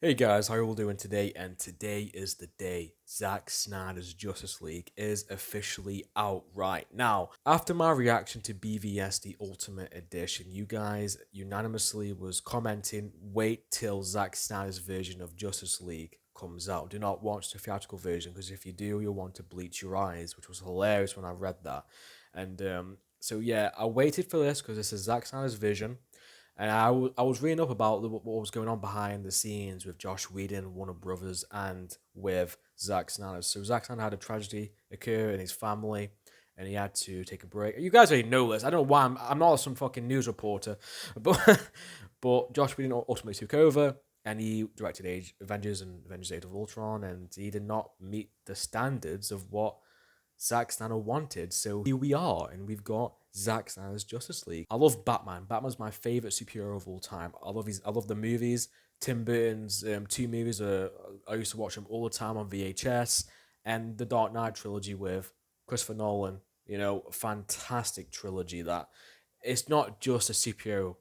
Hey guys, how are you all doing today? And today is the day Zack Snyder's Justice League is officially out right now. After my reaction to BVS The Ultimate Edition, you guys unanimously was commenting, wait till Zack Snyder's version of Justice League comes out. Do not watch the theatrical version because if you do, you'll want to bleach your eyes, which was hilarious when I read that. And yeah, I waited for this because this is Zack Snyder's vision. And I was reading up about what was going on behind the scenes with Josh Whedon, Warner Brothers, and with Zack Snyder. So Zack Snyder had a tragedy occur in his family, and he had to take a break. You guys already know this. I don't know why I'm not some fucking news reporter, but but Josh Whedon ultimately took over, and he directed Avengers and Avengers: Age of Ultron, and he did not meet the standards of what Zack Snyder wanted. So here we are, and we've got Zack Snyder's Justice League. I love Batman. Batman's my favorite superhero of all time. I love the movies. Tim Burton's two movies. I used to watch them all the time on VHS, and the Dark Knight trilogy with Christopher Nolan. You know, fantastic trilogy. That it's not just a superhero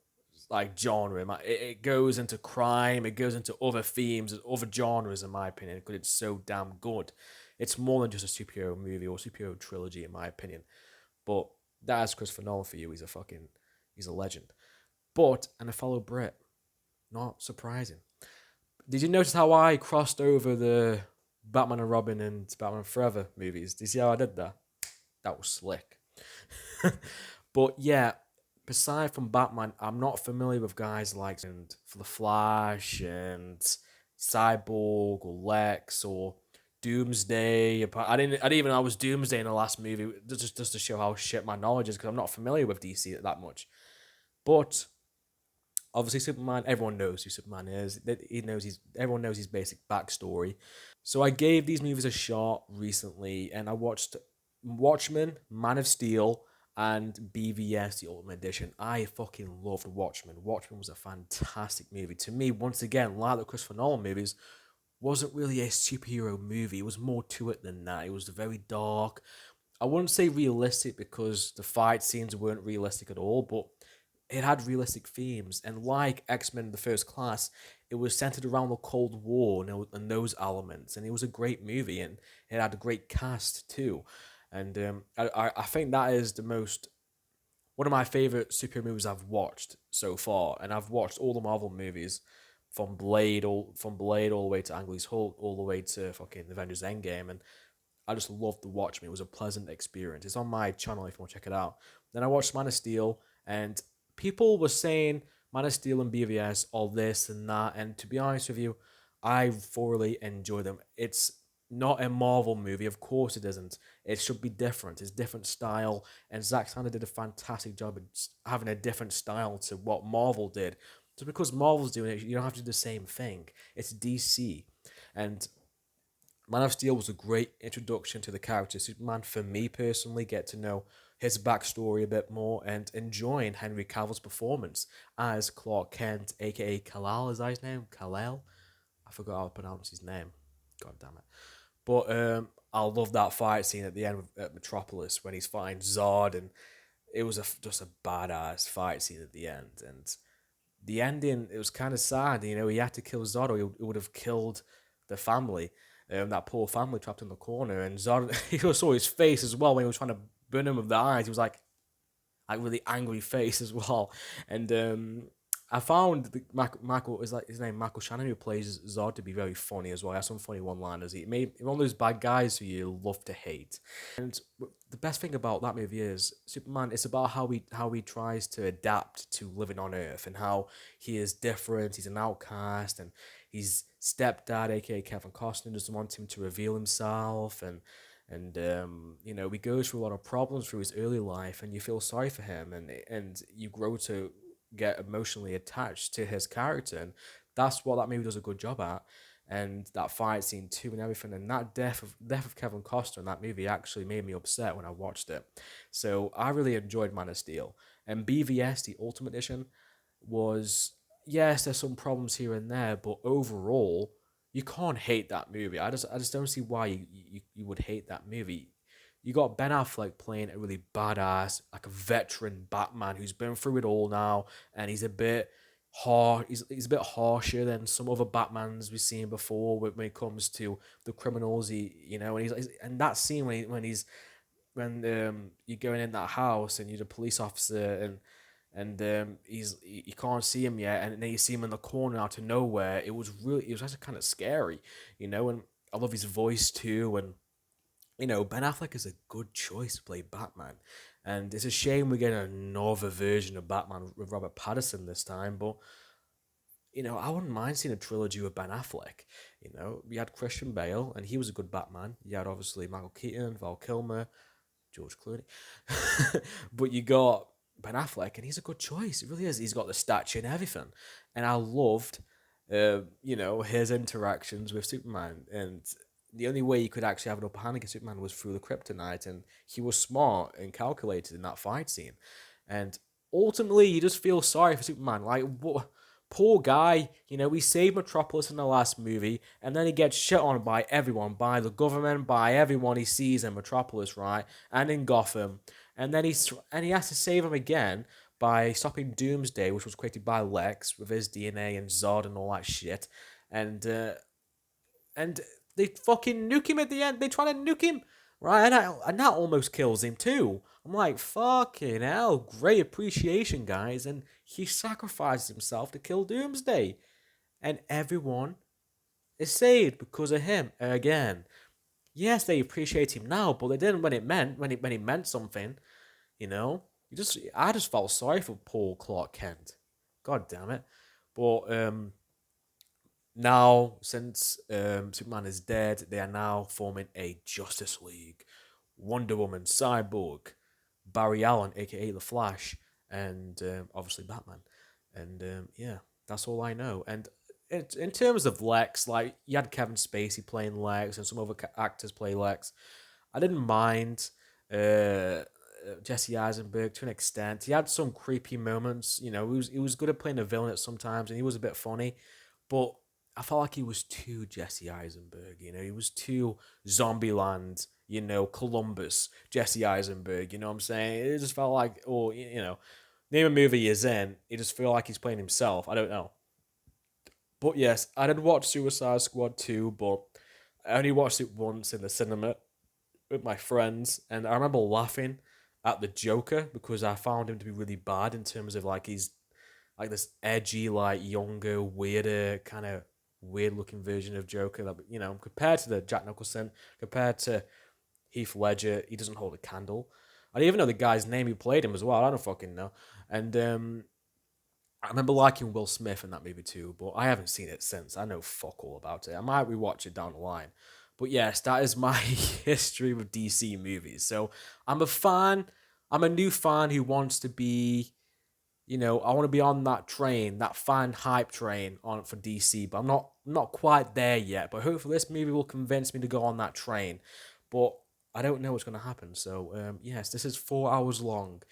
like genre. It goes into crime. It goes into other themes, other genres, in my opinion, because it's so damn good. It's more than just a superhero movie or superhero trilogy, in my opinion. But that's Christopher Nolan for you. He's a legend. But and a fellow Brit, not surprising. Did you notice how I crossed over the Batman and Robin and Batman Forever movies? Do you see how I did that? That was slick. But yeah, aside from Batman, I'm not familiar with guys like and for the Flash and Cyborg or Lex or Doomsday. I didn't even know I was Doomsday in the last movie. Just to show how shit my knowledge is because I'm not familiar with DC that much. But obviously Superman, everyone knows who Superman is. Everyone knows his basic backstory. So I gave these movies a shot recently, and I watched Watchmen, Man of Steel, and BVS, the Ultimate Edition. I fucking loved Watchmen. Watchmen was a fantastic movie. To me, once again, like the Christopher Nolan movies, wasn't really a superhero movie. It was more to it than that. It was very dark. I wouldn't say realistic because the fight scenes weren't realistic at all, but it had realistic themes. And like X-Men: The First Class, it was centered around the Cold War and those elements. And it was a great movie, and it had a great cast too. And I think that is the most one of my favorite superhero movies I've watched so far. And I've watched all the Marvel movies from Blade all the way to Ang Lee's Hulk, all the way to fucking Avengers Endgame, and I just loved the watch. Me, it was a pleasant experience. It's on my channel if you want to check it out. Then I watched Man of Steel, and people were saying Man of Steel and BVS all this and that, and to be honest with you, I thoroughly enjoy them. It's not a Marvel movie, of course it isn't. It should be different. It's different style, and Zack Snyder did a fantastic job of having a different style to what Marvel did. Just because Marvel's doing it, you don't have to do the same thing. It's DC, and Man of Steel was a great introduction to the character Superman for me personally. Get to know his backstory a bit more and enjoying Henry Cavill's performance as Clark Kent, aka Kal-El. Is that his name? Kal-El? I forgot how to pronounce his name. God damn it. But I love that fight scene at the end at Metropolis when he's fighting Zod, and it was just a badass fight scene at the end. And the ending, it was kind of sad. You know, he had to kill Zod, or he would have killed the family. That poor family trapped in the corner, and Zod, he saw his face as well when he was trying to burn him with the eyes. He was like really angry face as well. And I found Michael is like his name Michael Shannon, who plays Zod, to be very funny as well. He has some funny one-liners. He made one of those bad guys who you love to hate. And the best thing about that movie is Superman. It's about how he tries to adapt to living on Earth and how he is different. He's an outcast, and his stepdad, aka Kevin Costner, doesn't want him to reveal himself, and you know, he goes through a lot of problems through his early life, and you feel sorry for him, and you grow to get emotionally attached to his character, and that's what that movie does a good job at. And that fight scene too, and everything, and that death of Kevin Costner in that movie actually made me upset when I watched it. So I really enjoyed Man of Steel, and BVS, the Ultimate Edition, was, yes, there's some problems here and there, but overall, you can't hate that movie. I just don't see why you would hate that movie. You got Ben Affleck playing a really badass, like a veteran Batman who's been through it all now, and he's a bit. he's a bit harsher than some other Batmans we've seen before when it comes to the criminals. And that scene when you're going in that house and you're the police officer and you can't see him yet, and then you see him in the corner out of nowhere. It was actually kind of scary, and I love his voice too. And Ben Affleck is a good choice to play Batman, and it's a shame we're getting another version of Batman with Robert Pattinson this time. But I wouldn't mind seeing a trilogy with Ben Affleck. We had Christian Bale, and he was a good Batman. You had obviously Michael Keaton, Val Kilmer, George Clooney. But you got Ben Affleck, and he's a good choice. It really is. He's got the stature and everything. And I loved, his interactions with Superman. And the only way he could actually have an upper hand against Superman was through the kryptonite. And he was smart and calculated in that fight scene. And ultimately, you just feel sorry for Superman. Like, what? Poor guy, he saved Metropolis in the last movie, and then he gets shit on by everyone, by the government, by everyone he sees in Metropolis, right, and in Gotham, and then he has to save him again by stopping Doomsday, which was created by Lex with his DNA and Zod and all that shit, and they fucking nuke him at the end. They try to nuke him, right, and that almost kills him too. I'm like, fucking hell, great appreciation, guys. And he sacrifices himself to kill Doomsday. And everyone is saved because of him again. Yes, they appreciate him now, but they didn't when he meant something, you know? I just felt sorry for poor Clark Kent. God damn it. But now, since Superman is dead, they are now forming a Justice League. Wonder Woman, Cyborg, Barry Allen, aka The Flash, and obviously Batman. And yeah, that's all I know. And in terms of Lex, like, you had Kevin Spacey playing Lex and some other actors play Lex. I didn't mind Jesse Eisenberg to an extent. He had some creepy moments. He was good at playing a villain at sometimes, and he was a bit funny. But I felt like he was too Jesse Eisenberg. He was too Zombieland, Columbus, Jesse Eisenberg. You know what I'm saying? It just felt like, name a movie he's in, you just feel like he's playing himself. I don't know. But yes, I did watch Suicide Squad 2, but I only watched it once in the cinema with my friends, and I remember laughing at the Joker because I found him to be really bad in terms of, like, he's like this edgy, like, younger, weirder, kind of weird looking version of Joker that, compared to the Jack Nicholson, compared to Heath Ledger, he doesn't hold a candle. I don't even know the guy's name who played him as well. I don't fucking know. And I remember liking Will Smith in that movie too, but I haven't seen it since. I know fuck all about it. I might rewatch it down the line. But yes, that is my history with DC movies. So I'm a fan. I'm a new fan who wants to be, I want to be on that train, that fan hype train on for DC, but I'm not quite there yet. But hopefully this movie will convince me to go on that train. But I don't know what's going to happen. So yes, this is 4 hours long.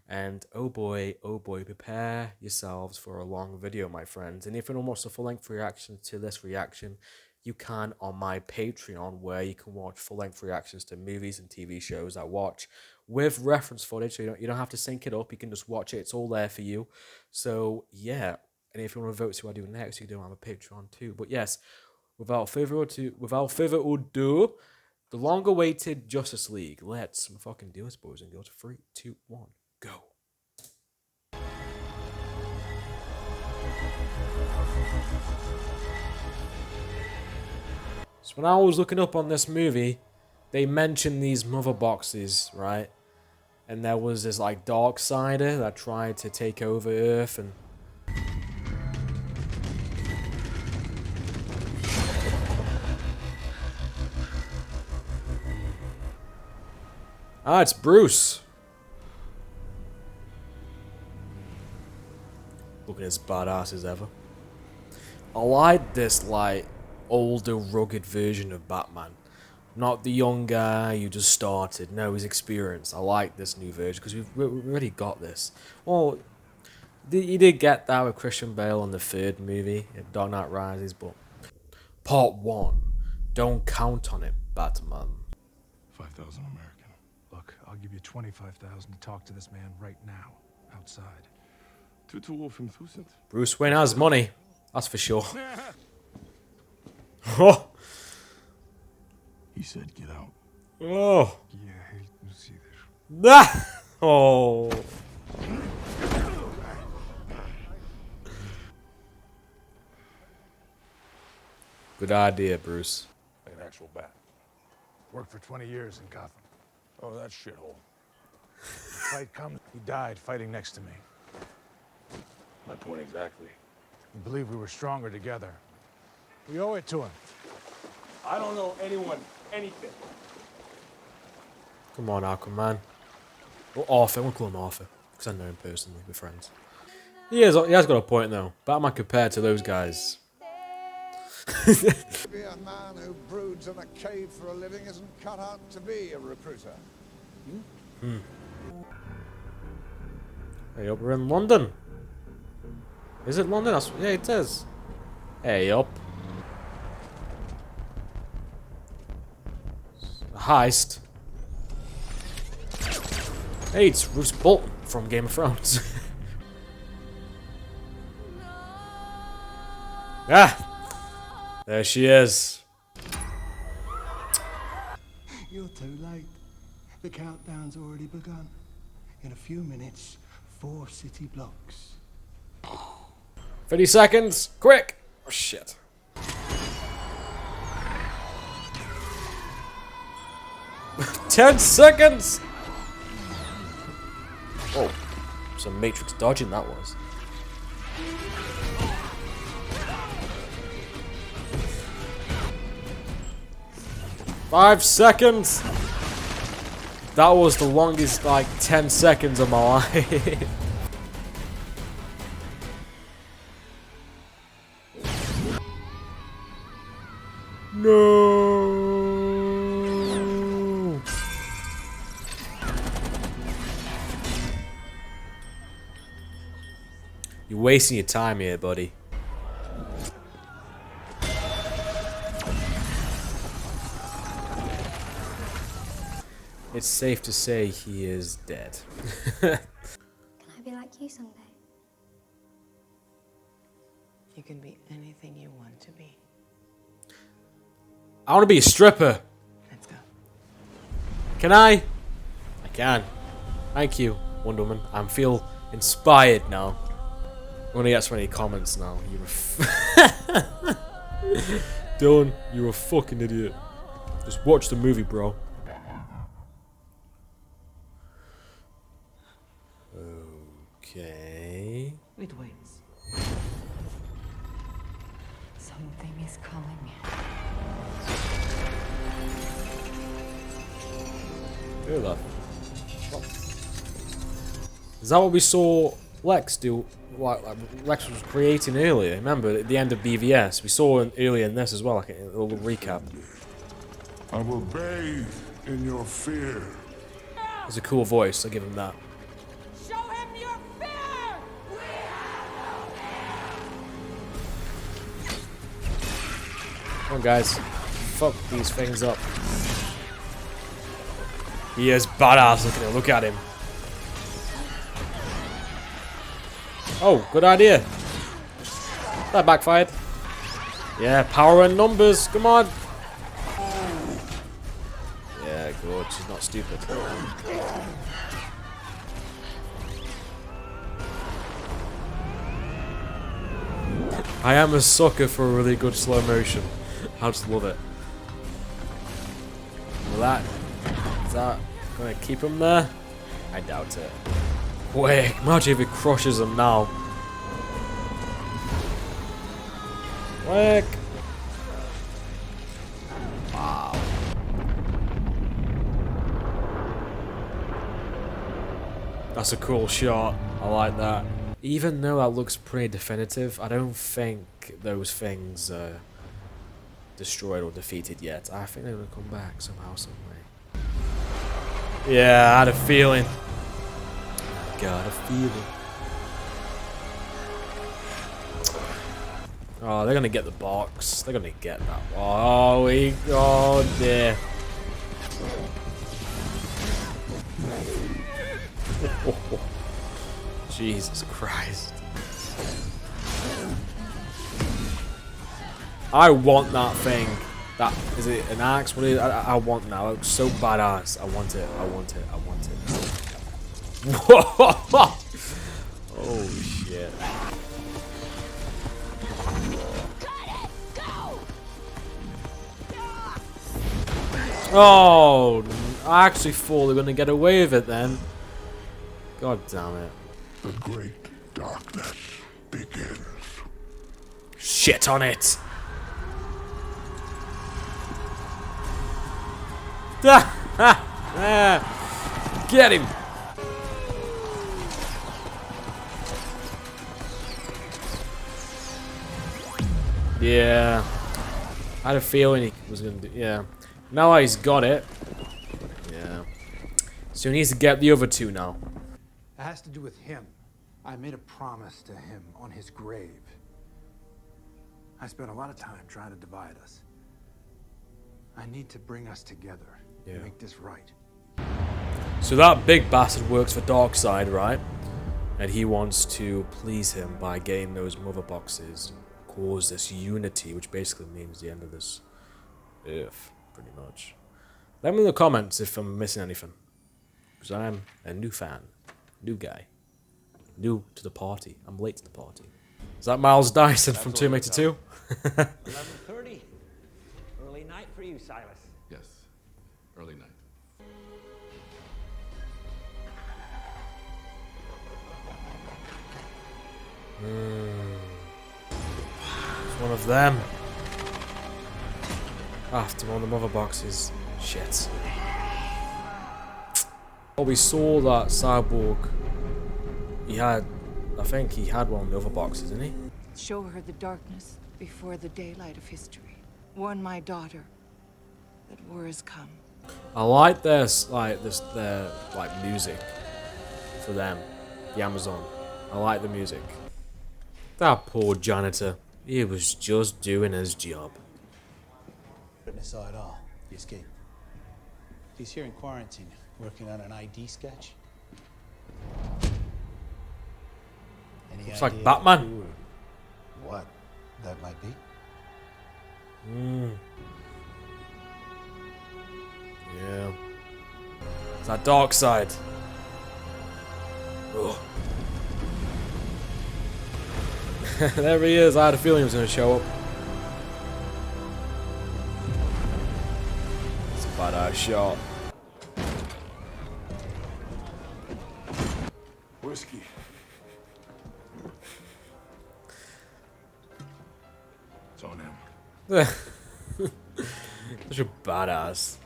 And oh boy, prepare yourselves for a long video, my friends. And if anyone wants a full-length reaction to this reaction, you can on my Patreon, where you can watch full-length reactions to movies and TV shows I watch with reference footage. So you don't have to sync it up. You can just watch it. It's all there for you. So yeah. And if you want to vote to what I do next, you do have a Patreon too. But yes, without further ado, the long-awaited Justice League. Let's fucking do it, boys and girls. 3, 2, 1, go. So when I was looking up on this movie, they mentioned these mother boxes, right? And there was this, like, Darksider that tried to take over Earth, and it's Bruce. Looking as badass as ever. I like this, like, older, rugged version of Batman. Not the young guy who just started. No, he's experienced. I like this new version because we've already got this. Well, you did get that with Christian Bale in the third movie, Dark Knight Rises, but Part 1. Don't count on it, Batman. 5,000 American. Look, I'll give you 25,000 to talk to this man right now, outside. Bruce Wayne has money. That's for sure. Oh. He said get out. Oh. Nah. Oh. Good idea, Bruce. Like an actual bat. Worked for 20 years in Gotham. Oh, that shithole. Fight comes, he died fighting next to me. My point exactly. We believe we were stronger together. We owe it to him. I don't know anyone anything. Come on, Aquaman. Or Arthur. I'm gonna call him Arthur because I know him personally. We're friends. He has got a point though. Batman compared to those guys. Be a man who broods in a cave for a living isn't cut out to be a recruiter. Hey up, we're in London. Is it London? Yeah, it is. Hey up. A heist. Hey, it's Bruce Bolton from Game of Thrones. Ah! There she is. You're too late. The countdown's already begun. In a few minutes, 4 city blocks. 30 seconds. Quick! Oh, shit. Ten seconds! Oh, some Matrix dodging that was. Five seconds! That was the longest, like, 10 seconds of my life. No! You're wasting your time here, buddy. It's safe to say he is dead. Can I be like you someday? You can be anything you want to be. I want to be a stripper. Let's go. Can I? I can. Thank you, Wonder Woman. I feel inspired now. I'm gonna get so many comments now. You're a Dylan, you're a fucking idiot. Just watch the movie, bro. Okay. It waits. Something is calling me. Hear that? Is that what we saw Lex do? Like Lex was creating earlier. Remember at the end of BVS, we saw earlier in this as well, like a little recap. I will bathe in your fear. It's a cool voice. I'll give him that. Show him your fear! Come on, guys. Fuck these things up. He is badass looking at. Look at him. Oh, good idea. That backfired. Yeah, power and numbers. Come on. Yeah, good. She's not stupid. I am a sucker for a really good slow motion. I just love it. Will is that gonna keep him there? I doubt it. Quick, imagine if it crushes him now. Quick. Wow. That's a cool shot. I like that. Even though that looks pretty definitive, I don't think those things are destroyed or defeated yet. I think they're gonna come back somehow, some way. Yeah, I had a feeling. Got a feeling. Oh, they're gonna get the box. They're gonna get that. Oh, dear. Jesus Christ. I want that thing. That is it an axe? What is it? I want now. It's so badass. I want it. I want it. I want it. Whoa! Oh shit. Oh, I actually thought they were gonna get away with it then. God damn it. The great darkness begins. Shit on it. Get him. Yeah. I had a feeling he was gonna do. Yeah. Now he's got it. Yeah. So he needs to get the other two now. It has to do with him. I made a promise to him on his grave. I spent a lot of time trying to divide us. I need to bring us together and make this right. So that big bastard works for Darkseid, right? And he wants to please him by getting those mother boxes and cause this unity, which basically means the end of this Earth, pretty much. Let me know in the comments if I'm missing anything. Because I'm a new fan. New guy. New to the party. I'm late to the party. Is that Miles Dyson from Terminator 2? 11:30. Early night for you, Silas. Yes, early night. It's one of them. After one of the mother boxes. Shit. Oh, we saw that Cyborg. He had, I think he had one of the other boxes, didn't he? Show her the darkness before the daylight of history. Warn my daughter that war has come. I like this, their music for them, the Amazon. I like the music. That poor janitor, he was just doing his job. Witness saw it all. He escaped. He's here in quarantine, working on an ID sketch. Any Looks like idea Batman. who or what that might be? Yeah. It's that Darkseid. Ugh. There he is. I had a feeling he was going to show up. It's a badass shot. Whiskey. It's on him. Such a badass.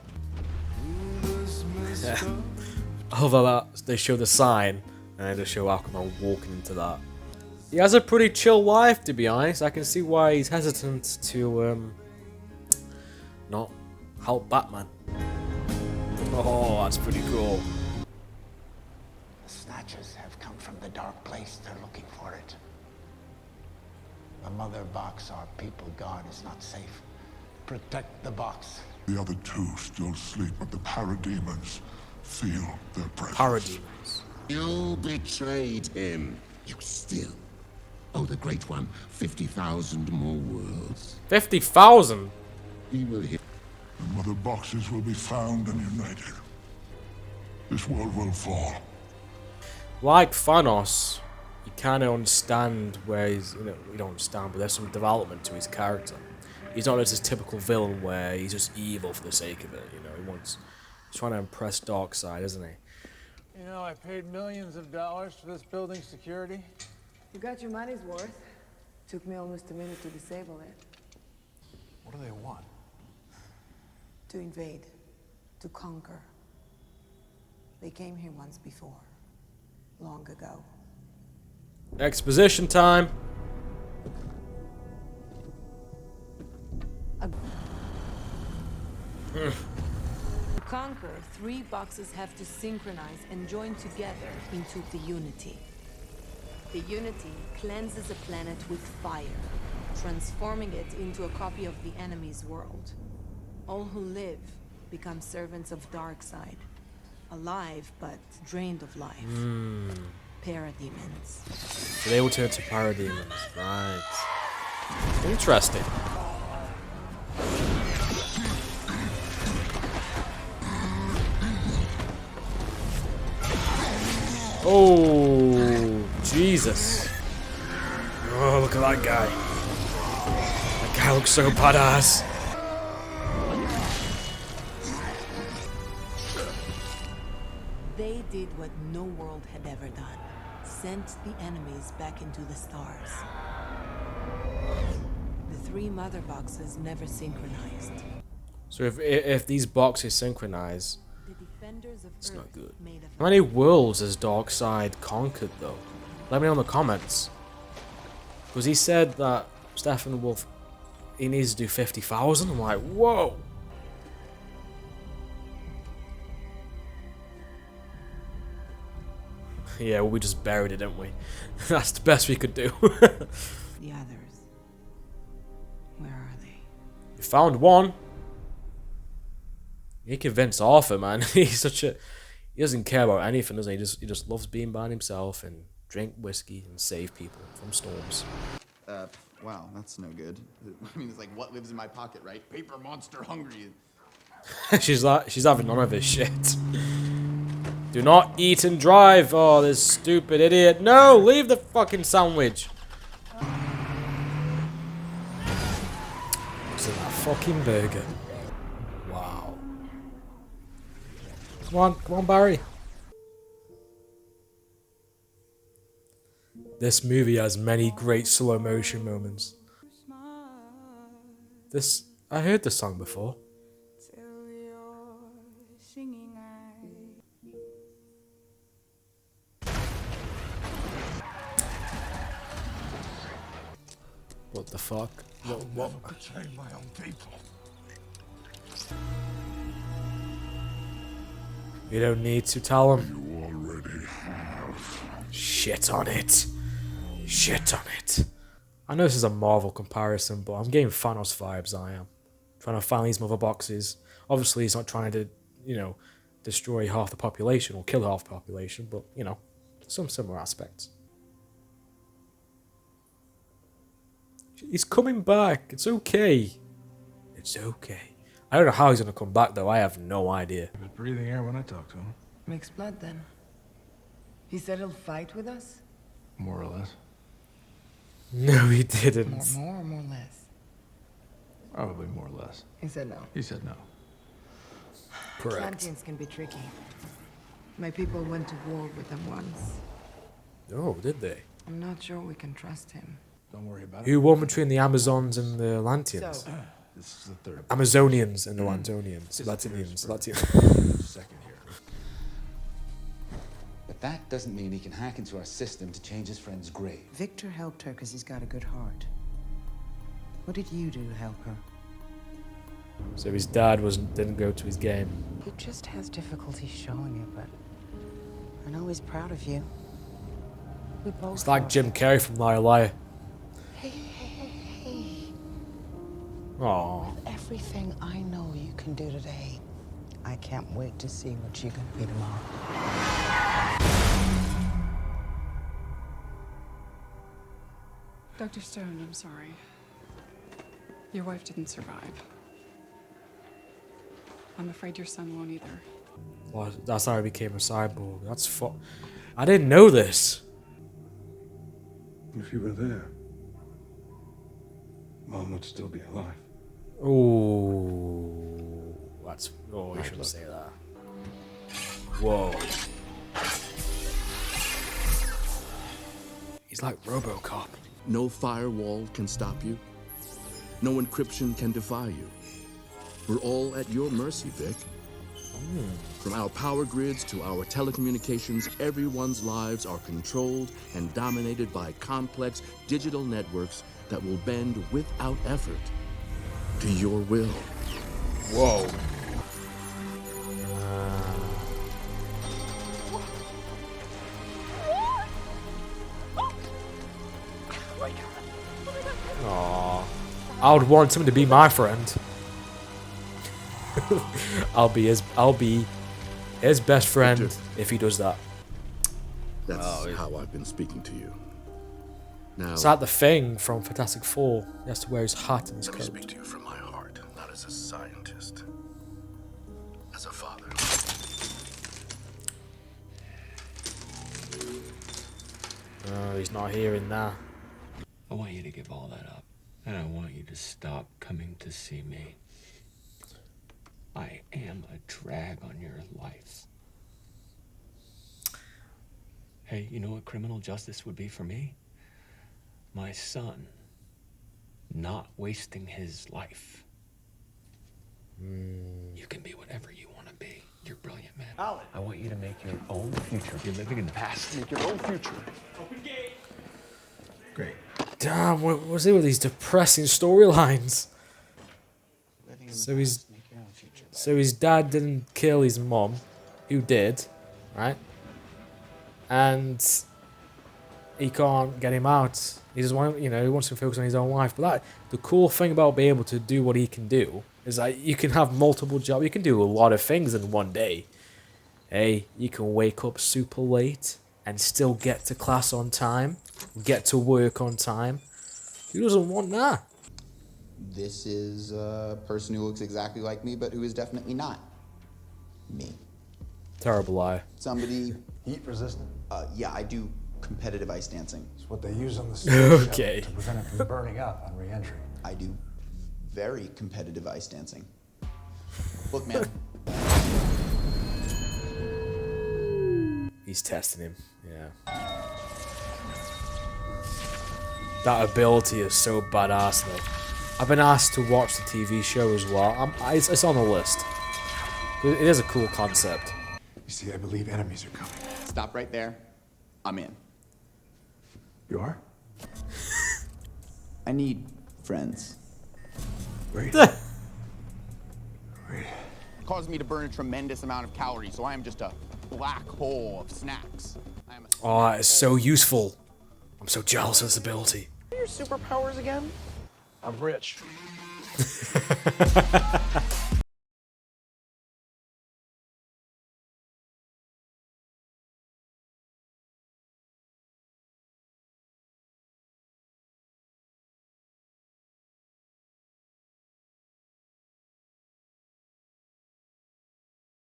Although that they show the sign and they show Aquaman walking into that. He has a pretty chill life, to be honest. I can see why he's hesitant to not help Batman. Oh, that's pretty cool. The Snatchers have come from the dark place. They're looking for it. The mother box, our people, God, is not safe. Protect the box. The other two still sleep, but the parademons feel their presence. Parademons. You betrayed him. You still owe the Great One 50,000 more worlds. 50,000? He will hit. The mother boxes will be found and united. This world will fall. Like Thanos, you kind of understand where he's, you don't understand, but there's some development to his character. He's not just his typical villain where he's just evil for the sake of it, he's trying to impress Darkseid, isn't he? You know, I paid millions of dollars for this building's security. You got your money's worth. Took me almost a minute to disable it. What do they want? To invade. To conquer. They came here once before. Long ago. Exposition time. To conquer, 3 boxes have to synchronize and join together into the Unity. The Unity cleanses a planet with fire, transforming it into a copy of the enemy's world. All who live become servants of Darkseid, alive but drained of life. Parademons. So they will turn to parademons, right? Interesting. Oh, Jesus. Oh, look at that guy. That guy looks so badass. They did what no world had ever done. Sent the enemies back into the stars. The 3 mother boxes never synchronized. So if these boxes synchronize, The defenders of it's Earth not good. made a How many worlds has Darkseid conquered, though? Let me know in the comments. Because he said that Stephen Wolf, he needs to do 50,000. I'm like, whoa. Yeah, well, we just buried it, didn't we? That's the best we could do. The others. Where are they? We found one. He convinced Arthur, man. He's such a... He doesn't care about anything, does he? He just loves being by himself and drink whiskey and save people from storms. Wow, that's no good. I mean, it's like, what lives in my pocket, right? Paper monster hungry. She's having none of his shit. Do not eat and drive. Oh, this stupid idiot. No, leave the fucking sandwich. What's in that fucking burger? Wow. Come on, Barry. This movie has many great slow motion moments. I heard this song before. What the fuck? What? I'll betray my own people. You don't need to tell him. You already have. Shit on it. Shit on it. I know this is a Marvel comparison, but I'm getting Thanos vibes, I am. Trying to find these mother boxes. Obviously, he's not trying to, destroy half the population or kill half the population, but, some similar aspects. He's coming back. It's okay. It's okay. I don't know how he's going to come back, though. I have no idea. He was breathing air when I talked to him. Mixed blood, then. He said he'll fight with us? More or less. No, he didn't. More or more less? Probably more or less. He said no. He said no. Correct. Atlanteans can be tricky. My people went to war with them once. Oh, did they? I'm not sure we can trust him. Don't worry about it. Who won between the Amazons and the Atlanteans? So, this is the third. Amazonians and the Lantonians. Latinians. Second here. But that doesn't mean he can hack into our system to change his friend's grave. Victor helped her because he's got a good heart. What did you do to help her? So his dad didn't go to his game. He just has difficulty showing it, but I know he's proud of you. We both. It's like Jim Carrey from Liar Liar. Hey. Aww. Everything I know you can do today, I can't wait to see what you're gonna be tomorrow. Dr. Stone, I'm sorry. Your wife didn't survive. I'm afraid your son won't either. Well, that's how I became a cyborg. That's I didn't know this. If you were there, Mom would still be alive. Oh, that's. Oh, you shouldn't say that. Whoa. He's like RoboCop. No firewall can stop you. No encryption can defy you. We're all at your mercy, Vic. From our power grids to our telecommunications, everyone's lives are controlled and dominated by complex digital networks that will bend without effort to your will. Whoa. Aww. I would want him to be my friend. I'll be his best friend Victor, if he does that. That's how I've been speaking to you. Now, It's like the Thing from Fantastic Four. He has to wear his hat and his let me coat. speak to you from my heart, not as a scientist, as a father. Oh, he's not hearing that. I want you to give all that up, and I want you to stop coming to see me. I am a drag on your life. Hey, you know what criminal justice would be for me? My son not wasting his life. You can be whatever you want to be. You're brilliant, man. Alan. I want you to make your own future. You're living in the past. Make your own future. Open gate. Great. Damn, what was it with these depressing storylines? So his dad didn't kill his mom, who did, right? And he can't get him out. He just want, he wants to focus on his own life. But the cool thing about being able to do what he can do is that you can have multiple jobs. You can do a lot of things in one day. Hey, you can wake up super late and still get to class on time, get to work on time. Who doesn't want that? This is a person who looks exactly like me, but who is definitely not me. Terrible lie. Somebody... Heat resistant? Yeah, I do competitive ice dancing. It's what they use on the Okay. to prevent it from burning up on re-entry. I do very competitive ice dancing. Look, man. He's testing him, yeah. That ability is so badass, though. I've been asked to watch the TV show as well. It's on the list. It is a cool concept. You see, I believe enemies are coming. Stop right there. I'm in. You are? I need friends. Great. Great. Caused me to burn a tremendous amount of calories, so I am just a black hole of snacks. I am a Oh, that is so useful. I'm so jealous of this ability. What are your superpowers again? I'm rich.